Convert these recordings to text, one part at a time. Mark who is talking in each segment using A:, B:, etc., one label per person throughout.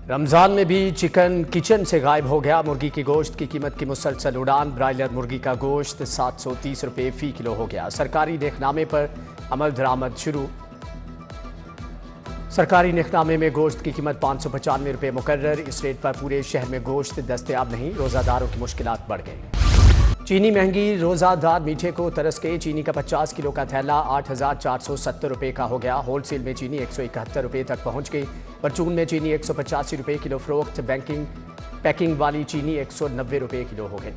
A: रमजान में भी chicken kitchen से गायब हो गया। मुर्गी की गोश्त की कीमत की मुसलसल उड़ान। ब्रायलर मुर्गी का गोश्त 730 रुपये फी किलो हो गया। सरकारी नेकनामे पर अमल दरामद शुरू। सरकारी नेकनामे में गोश्त की कीमत 595 रुपये मुकर्रर। इस रेट पर पूरे शहर में गोश्त दस्तयाब नहीं। रोज़ादारों की मुश्किलात बढ़ गई। चीनी महंगी, रोज़ादार मीठे को तरस के चीनी का 50 किलो का थैला 8,470 रुपये का हो गया। होलसेल में चीनी 171 रुपये तक पहुंच गई। परचून में चीनी 185 रुपये किलो फरोख्त। पैकिंग वाली चीनी 190 रुपये किलो हो गई।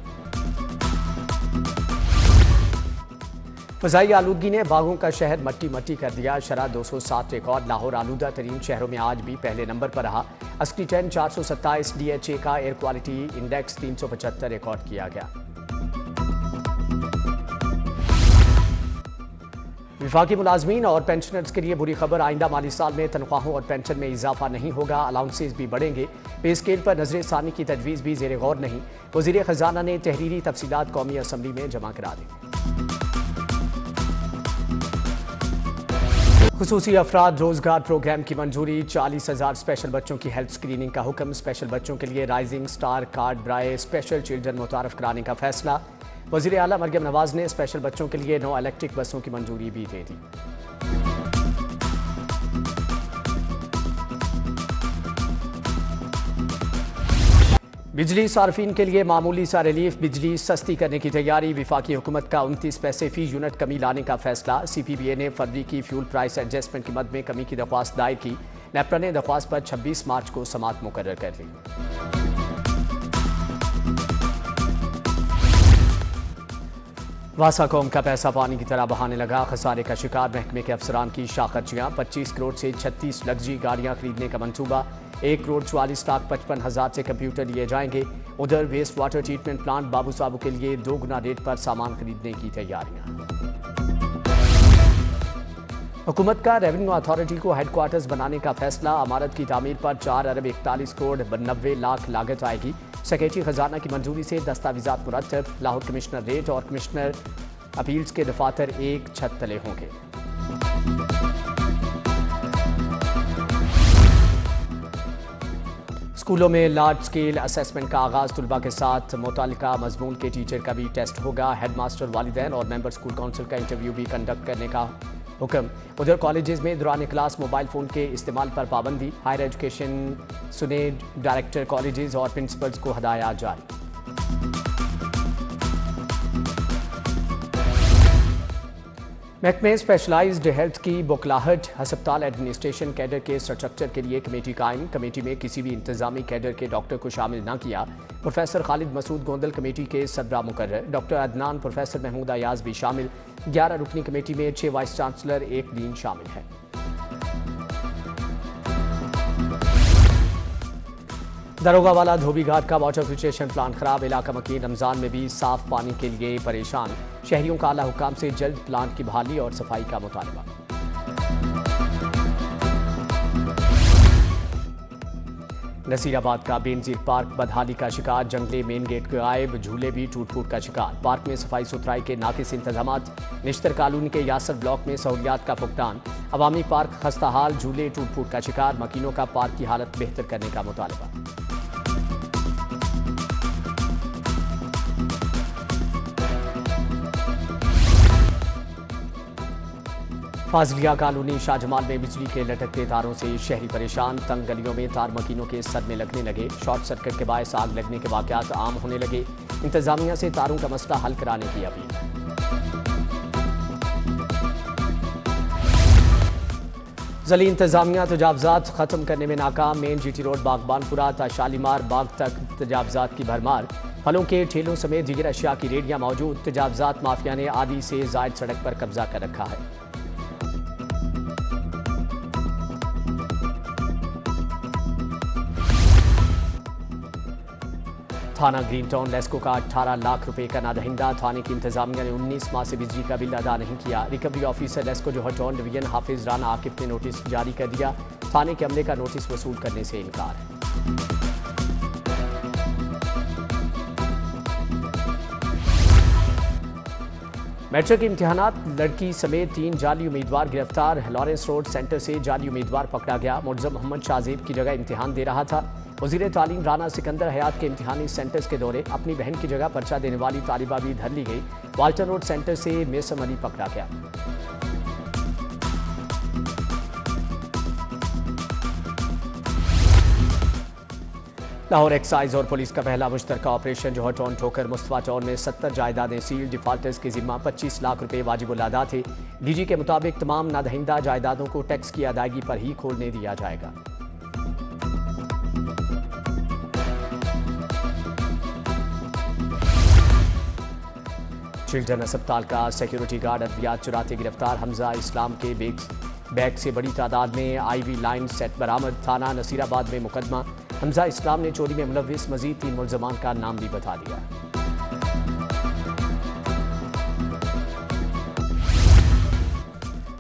A: फ़ज़ाई आलूदगी ने बागों का शहर मट्टी मट्टी कर दिया। शरह 207 रिकॉर्ड। लाहौर आलूदा तरीन शहरों में आज भी पहले नंबर पर रहा। अस्की 10 427। DHA का एयर क्वालिटी इंडेक्स 375 रिकॉर्ड किया गया। विफाकी मुलाजमीन और पेंशनर्स के लिए बुरी खबर। आइंदा माली साल में तनख्वाहों और पेंशन में इजाफा नहीं होगा। अलाउंसेस भी बढ़ेंगे। पे स्केल पर नजर सानी की तजवीज़ भी ज़ेर गौर नहीं। वज़ीर ख़जाना ने तहरीरी तफसीलात कौमी असम्बली में जमा करा दी। खुसूसी अफराद रोजगार प्रोग्राम की मंजूरी। 40,000 स्पेशल बच्चों की हेल्थ स्क्रीनिंग का हुक्म। स्पेशल बच्चों के लिए राइजिंग स्टार कार्ड ब्राए स्पेशल चिल्ड्रन मुतारफ कराने का फैसला। वज़ीर आला मरियम नवाज ने स्पेशल बच्चों के लिए 9 इलेक्ट्रिक बसों की मंजूरी भी दे दी। बिजली सार्फिन के लिए मामूली सा रिलीफ। बिजली सस्ती करने की तैयारी। विफाकी हुकूमत का 29 पैसे फी यूनिट कमी लाने का फैसला। CPBA ने फरवरी की फ्यूल प्राइस एडजस्टमेंट की मद में कमी की दरख्वास्त दायर की। नेपरा ने दरख्वास्त पर 26 मार्च को समाअत मुकर्रर कर ली। वासा कौम का पैसा पानी की तरह बहाने लगा। खसारे का शिकार महकमे के अफसरान की शाखर्चियाँ। 25 करोड़ से 36 लग्जरी गाड़ियाँ खरीदने का मंसूबा। 1 करोड़ 44 लाख 55,000 से कंप्यूटर लिए जाएंगे। उधर वेस्ट वाटर ट्रीटमेंट प्लांट बाबू साबू के लिए 2 गुना रेट पर सामान खरीदने की तैयारियां। हुकूमत का रेवेन्यू अथॉरिटी को हेडक्वार्टर्स बनाने का फैसला। इमारत की तामीर पर 4 अरब 41 करोड़ 92 लाख लागत आएगी। सेक्रेटरी खजाना की मंजूरी से दस्तावेजात मुरतब। लाहौर कमिश्नर रेट और कमिश्नर अपील्स के दफातर एक छत तले होंगे। स्कूलों में लार्ज स्केल असेसमेंट का आगाज। तुलबा के साथ मुतालिका मजमून के टीचर का भी टेस्ट होगा। हेडमास्टर, वालिदैन और मेंबर स्कूल काउंसिल का इंटरव्यू भी कंडक्ट करने का हुक्म। उधर कॉलेजेस में दौरान क्लास मोबाइल फ़ोन के इस्तेमाल पर पाबंदी। हायर एजुकेशन सुनेड डायरेक्टर कॉलेजेस और प्रिंसिपल्स को हदायत जारी। महकमे स्पेशलाइज्ड हेल्थ की बुकलाहट। हस्पताल एडमिनिस्ट्रेशन कैडर के स्ट्रक्चर के लिए कमेटी कायम। कमेटी में किसी भी इंतजामी कैडर के डॉक्टर को शामिल न किया। प्रोफेसर खालिद मसूद गोंदल कमेटी के सदरा मुकर्रर। डॉक्टर अदनान, प्रोफेसर महमूद अयाज भी शामिल। 11 रुकनी कमेटी में 6 वाइस चांसलर, 1 डीन शामिल है। दरोगा वाला धोबी घाट का वाटर फिल्ट्रेशन प्लांट खराब। इलाका मकीन। रमजान में भी साफ पानी के लिए परेशान। शहरियों का आला हुकाम से जल्द प्लांट की बहाली और सफाई का मुतालबा। नसीराबाद का बेनजीर पार्क बदहाली का शिकार। जंगले मेन गेट गायब। झूले भी टूट फूट का शिकार। पार्क में सफाई सुथराई के नाकिस इंतजामात। निश्तर कॉलोनी के यासर ब्लॉक में सहूलियात का फुकदान। अवामी पार्क खस्ता हाल। झूले टूट फूट का शिकार। मकीनों का पार्क की हालत बेहतर करने का मुतालबा। फाजिलिया कॉलोनी शाहजमाल में बिजली के लटकते तारों से शहरी परेशान। तंग गलियों में तार मकीनों के सदमे लगने लगे। शॉर्ट सर्किट के बायस आग लगने के वाकयात आम होने लगे। इंतजामिया से तारों का मसला हल कराने की अपील। जली इंतजामिया तजावजात खत्म करने में नाकाम। मेन GT रोड बागबानपुरा था शालीमार बाग तक तजावजात की भरमार। फलों के ठेलों समेत दीगर अशिया की रेडियां मौजूद। तजावजात माफिया ने आधी से जायद सड़क पर कब्जा कर रखा है। थाना ग्रीन टाउन लेस्को का 18 लाख रुपए का नादहिंदा। थाने की इंतजामिया ने 19 माह से बिजली का बिल अदा नहीं किया। रिकवरी ऑफिसर लेस्को जोहर डिवीजन हाफिज राना आकिफ ने नोटिस जारी कर दिया। थाने के अमले का नोटिस वसूल करने से इनकार। मैट्रिक के इम्तिहानात लड़की समेत 3 जाली उम्मीदवार गिरफ्तार। लॉरेंस रोड सेंटर से जाली उम्मीदवार पकड़ा गया। मुल्ज़म मोहम्मद शाहजेब की जगह इम्तिहान दे रहा था। वज़ीर तालीम राना सिकंदर हयात के इम्तिहानी सेंटर्स के दौरे अपनी बहन की जगह पर्चा देने वाली तालिबा भी धर ली गई। वाल्टन रोड सेंटर से मेसम अली पकड़ा गया। लाहौर एक्साइज और पुलिस का पहला मुश्तरका ऑपरेशन जौहर टाउन ठोकर मुस्तफा टाउन में 70 जायदादें सील। डिफाल्टर्स के जिम्मा 25 लाख रुपए वाजिबुल अदा थे। डीजी के मुताबिक तमाम नादहिंदा जायदादों को टैक्स की अदायगी पर ही खोलने दिया जाएगा। चिल्ड्रन अस्पताल का सिक्योरिटी गार्ड अद्वियात चुराते गिरफ्तार। हमजा इस्लाम के बैग से बड़ी तादाद में IV लाइन सेट बरामद। थाना नसीराबाद में मुकदमा। हमजा इस्लाम ने चोरी में मुलव्विस मजीद 3 मुल्ज़मान का नाम भी बता दिया।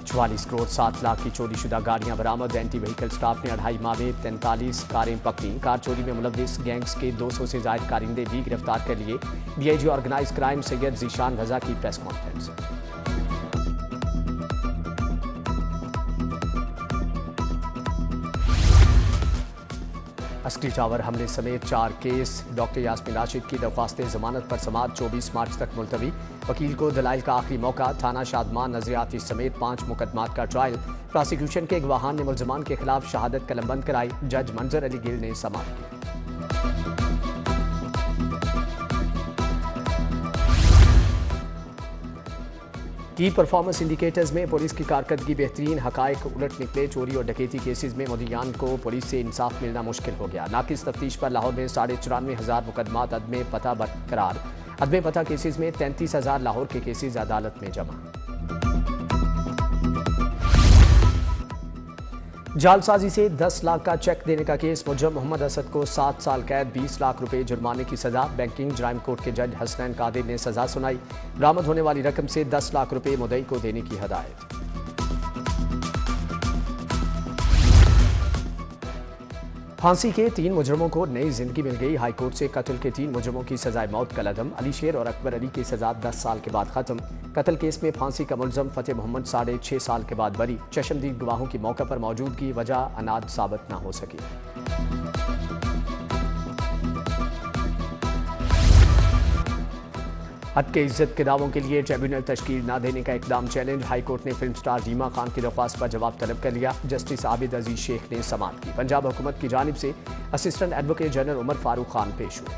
A: 44 करोड़ 7 लाख की चोरी शुदा गाड़ियां बरामद। एंटी व्हीकल स्टाफ ने 2.5 माह में 43 कारें पकड़ी। कार चोरी में मुलव्विस गैंग्स के 200 से ज्यादा कारिंदे भी गिरफ्तार कर लिए। DIG organise crime Syed Zeeshan Raza की प्रेस कॉन्फ्रेंस। अस्करी टावर हमले समेत 4 केस। डॉक्टर यास्मीन राशिद की दरख्वास्त जमानत पर समाअत 24 मार्च तक मुलतवी। वकील को दलाइल का आखिरी मौका। थाना शादमान नजरियाती समेत 5 मुकदमात का ट्रायल। प्रोसिक्यूशन के गवाहान ने मुल्जमान के खिलाफ शहादत कलमबंद कराई। जज मंजर अली गिल ने समाअत की। की परफॉर्मेंस इंडिकेटर्स में पुलिस की कारकर्दगी बेहतरीन। हकायक उलट निकले। चोरी और डकैती केसेस में मुद्दियान को पुलिस से इंसाफ मिलना मुश्किल हो गया। नाकिस तफ्तीश पर लाहौर में 94,500 मुकदमात अदम पता बरकरार। अदम पता केसेस में 33,000 लाहौर के केसेस अदालत में जमा। जालसाजी से 10 लाख का चेक देने का केस। मुलज़म मोहम्मद असद को 7 साल कैद 20 लाख रुपए जुर्माने की सजा। बैंकिंग जराइम कोर्ट के जज हसनैन कादिर ने सजा सुनाई। बरामद होने वाली रकम से 10 लाख रुपए मुद्दई को देने की हदायत। फांसी के 3 मुजरमों को नई जिंदगी मिल गई। हाईकोर्ट से कत्ल के 3 मुजरमों की सजाए मौत का लदम। अली शेर और अकबर अली की सजा 10 साल के बाद खत्म। कत्ल केस में फांसी का मुलज़म फतेह मोहम्मद 6.5 साल के बाद बरी। चश्मदीद गवाहों की मौका पर मौजूदगी वजह अनाद साबित न हो सकी। हद के इज्जत के दावों के लिए ट्रिब्यूनल तश्कील न देने का इकदाम चैलेंज। हाईकोर्ट ने फिल्म स्टार रीमा खान की दरख्वास्त पर जवाब तलब कर लिया। जस्टिस आबिद अजीज शेख ने समाअत की। पंजाब हुकूमत की जानिब से assistant advocate general Umar Farooq Khan पेश हुए।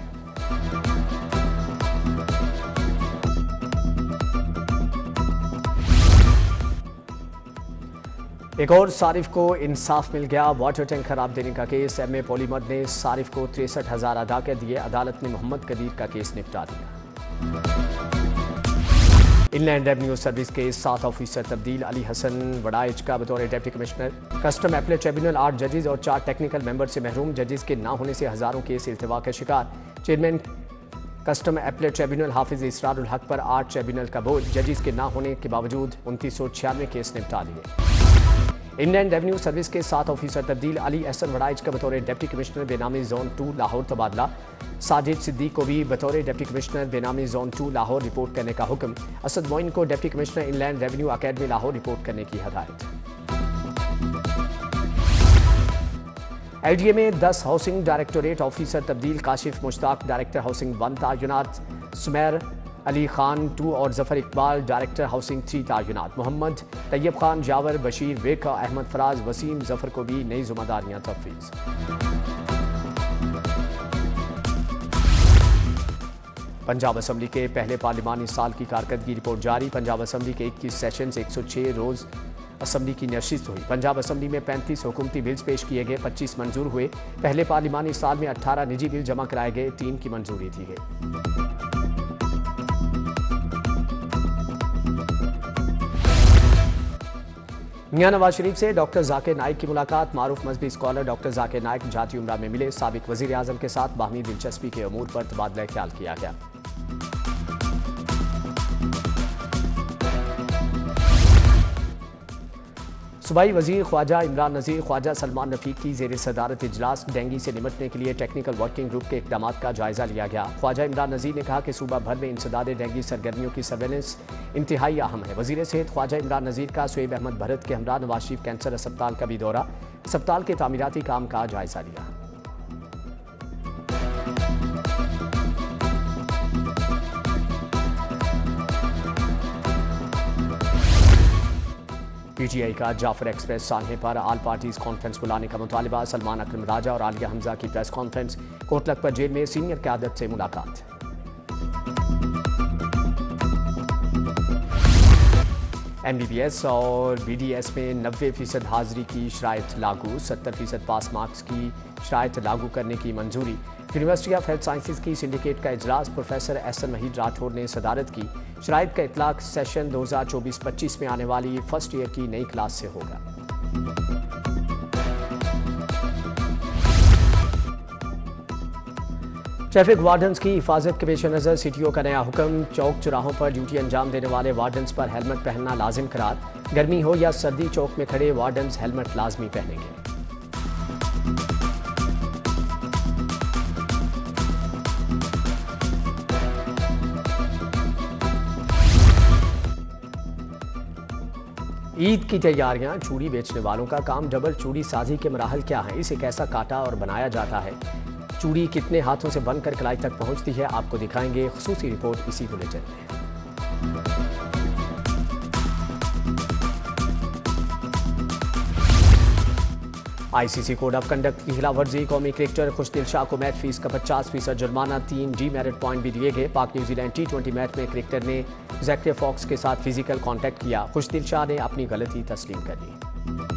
A: एक और सारिफ को इंसाफ मिल गया। वाटर टैंक खराब देने का केस। MA पॉलीमर ने सारिफ को 63,000 अदा कर दिए। अदालत ने मोहम्मद कदीर का केस निपटा दिया। इनलैंड रेवेन्यू सर्विस के 7 ऑफिसर तब्दील। अली हसन वड़ाइच का बतौर deputy commissioner. Custom appellate tribunal 8 जजेस और 4 टेक्निकल मेंबर से महरूम। जजेस के ना होने से हजारों केस इल्तिवा का शिकार। चेयरमैन कस्टम अपीलेट ट्रिब्यूनल हाफिज इसरारुल हक पर 8 ट्रिब्यूनल का बोझ। जजेस के ना होने के बावजूद 2996 केस निपटा लिए। इंडियन रेवेन्यू सर्विस के 7 ऑफिसर तब्दील। अली एहसन वड़ाइच का बतौर डिप्टी कमिश्नर बेनामी जोन 2 लाहौर तबादला। साजिद सिद्दीक को भी बतौर डिप्टी कमिश्नर बेनामी जोन 2 लाहौर रिपोर्ट करने का हुक्म। असद मोइन को deputy commissioner inland revenue academy Lahore report करने की हदायत। LDA में 10 हाउसिंग डायरेक्टोरेट ऑफिसर तब्दील। काशिफ मुश्ताक डायरेक्टर हाउसिंग 1 तैनात। सुमैर अली खान 2 और जफर इकबाल डायरेक्टर हाउसिंग 3 तैनात। मोहम्मद तैयब खान जावर बशीर वेका अहमद फराज वसीम जफर को भी नई जिम्मेदारियां तफवीज। पंजाब असम्बली के पहले पार्लिमानी साल की कारकर्दगी रिपोर्ट जारी। पंजाब असम्बली के 21 सेशन से 106 रोज असम्बली की नशिस्त हुई। पंजाब असम्बली में 35 हुकूमती बिल्स पेश किए गए, 25 मंजूर हुए। पहले पार्लिमानी साल में 18 निजी बिल जमा कराए गए, 3 की मंजूरी दी गई। मियां नवाज शरीफ से डॉक्टर जाकिर नाइक की मुलाकात। मारूफ मजहबी स्कॉलर डॉक्टर जाकिर नाइक जाती उम्रा में मिले। साबिक वजीर आजम के साथ बाहमी दिलचस्पी के अमूर पर तबादला ख्याल किया गया। सूबाई वजीर ख्वाजा इमरान नज़ीर ख्वाजा सलमान रफीक की ज़ेर सदारत इजलास डेंगू से निपटने के लिए टेक्निकल वर्किंग ग्रुप के इकदाम का जायजा लिया गया। ख्वाजा इमरान नज़ीर ने कहा कि सूबा भर में इंसदाद डेंगू सरगर्मियों की सर्वेलेंस इंतहाई अहम है। वजीर सेहत ख्वाजा इमरान नज़ीर का सुएब अहमद भरत के हमरा नवाज शरीफ कैंसर अस्पताल का भी दौरा, अस्पताल के तामीराती काम का जायजा लिया। पीटीआई का जाफर एक्सप्रेस सानहे पर आल पार्टीज कॉन्फ्रेंस बुलाने का मुतालिबा। सलमान अकरम राजा और आलिया हमजा की प्रेस कॉन्फ्रेंस। कोटलक पर जेल में सीनियर क़यादत से मुलाकात। MBBS और BDS में 90% हाजिरी की शराइत लागू। 70% पास मार्क्स की शराइत लागू करने की मंजूरी। यूनिवर्सिटी ऑफ हेल्थ साइंसेज की सिंडिकेट का इजलास प्रोफेसर एहसन वहीद राठौर ने सदारत की। शराइत का इतलाक सेशन 2024-25 में आने वाली फर्स्ट ईयर की नई क्लास से होगा। ट्रैफिक वार्डन्स की हिफाजत के पेश नज़र CTO का नया हुक्म। चौक चौराहों पर ड्यूटी अंजाम देने वाले वार्डन्स पर हेलमेट पहनना लाजिम करार। गर्मी हो या सर्दी, चौक में खड़े वार्डन्स हेलमेट लाजमी पहनेंगे। ईद की तैयारियां, चूड़ी बेचने वालों का काम डबल। चूड़ी साजी के मराहल क्या हैं, इसे कैसा काटा और बनाया जाता है, चूड़ी कितने हाथों से बनकर कलाई तक पहुंचती है, आपको दिखाएंगे खुसूसी रिपोर्ट इसी बुलेटिन में। ICC कोड ऑफ कंडक्ट की खिलाफ वर्जी। कौमी क्रिकेटर खुशदिल शाह को मैच फीस का 50% जुर्माना। 3 डीमेरिट पॉइंट भी दिए गए। पाक न्यूजीलैंड T20 मैच में क्रिकेटर ने जैक्रे फॉक्स के साथ फिजिकल कांटेक्ट किया। खुशदिल शाह ने अपनी गलती तस्लीम कर ली।